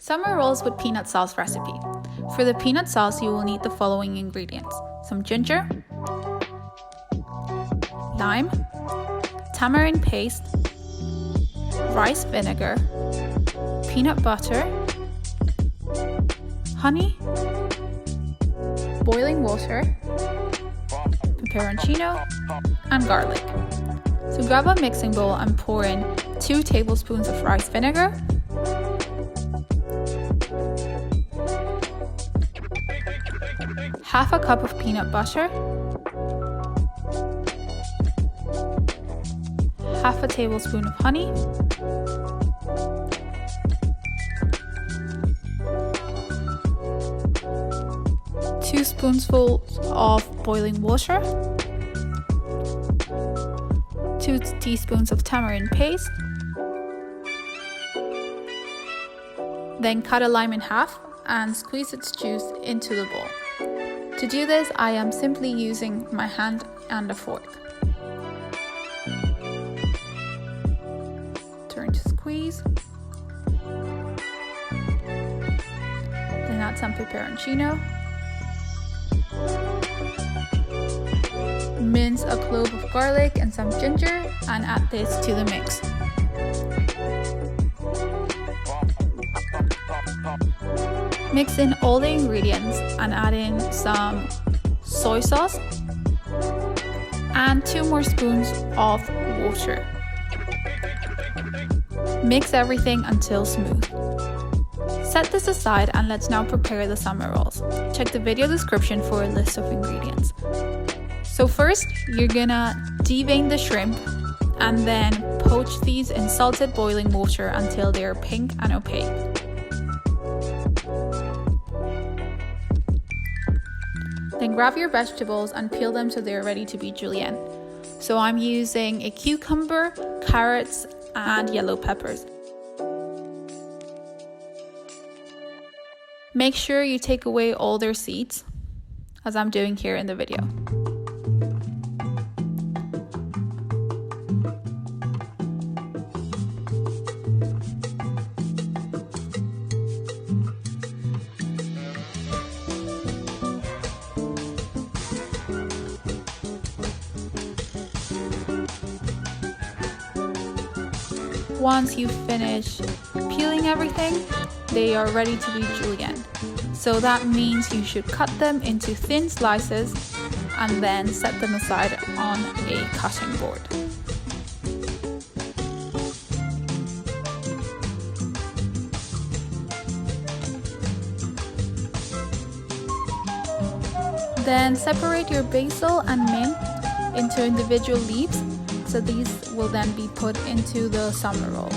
Summer rolls with peanut sauce recipe. For the peanut sauce, you will need the following ingredients: some ginger, lime, tamarind paste, rice vinegar, peanut butter, honey, boiling water, peperoncino, and garlic. So grab a mixing bowl and pour in 2 tablespoons of rice vinegar, half a cup of peanut butter, half a tablespoon of honey, two spoonfuls of boiling water, 2 teaspoons of tamarind paste, then cut a lime in half and squeeze its juice into the bowl. To do this, I am simply using my hand and a fork. Turn to squeeze. Then add some peperoncino. Mince a clove of garlic and some ginger and add this to the mix. Mix in all the ingredients and add in some soy sauce and 2 more spoons of water. Mix everything until smooth. Set this aside and let's now prepare the summer rolls. Check the video description for a list of ingredients. So first, you're gonna devein the shrimp and then poach these in salted boiling water until they are pink and opaque. Then grab your vegetables and peel them so they're ready to be julienne. So I'm using a cucumber, carrots, and yellow peppers. Make sure you take away all their seeds, as I'm doing here in the video. Once you finish peeling everything, they are ready to be julienne. So that means you should cut them into thin slices and then set them aside on a cutting board. Then separate your basil and mint into individual leaves, so these will then be put into the summer rolls.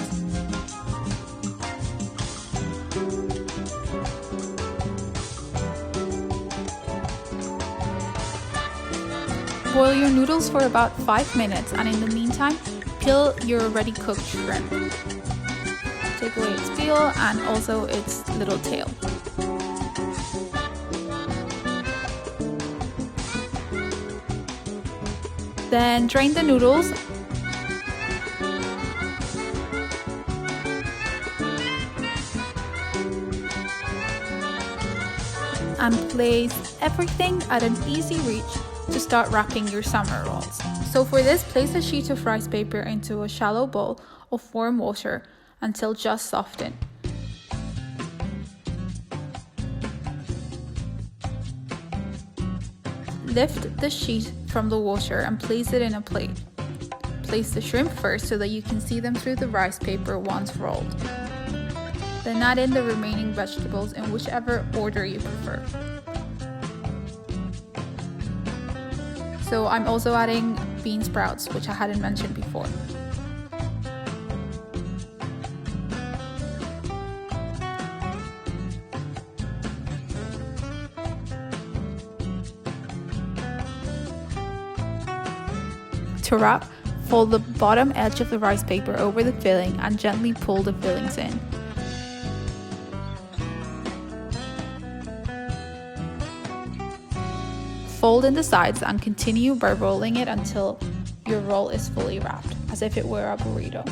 Boil your noodles for about 5 minutes, and in the meantime, peel your ready cooked shrimp. Take away its peel and also its little tail. Then drain the noodles and place everything at an easy reach to start wrapping your summer rolls. So for this, place a sheet of rice paper into a shallow bowl of warm water until just softened. Lift the sheet from the water and place it in a plate. Place the shrimp first so that you can see them through the rice paper once rolled. Then add in the remaining vegetables in whichever order you prefer. So I'm also adding bean sprouts, which I hadn't mentioned before. To wrap, fold the bottom edge of the rice paper over the filling and gently pull the fillings in. Fold in the sides and continue by rolling it until your roll is fully wrapped, as if it were a burrito.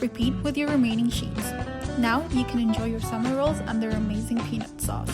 Repeat with your remaining sheets. Now you can enjoy your summer rolls and their amazing peanut sauce.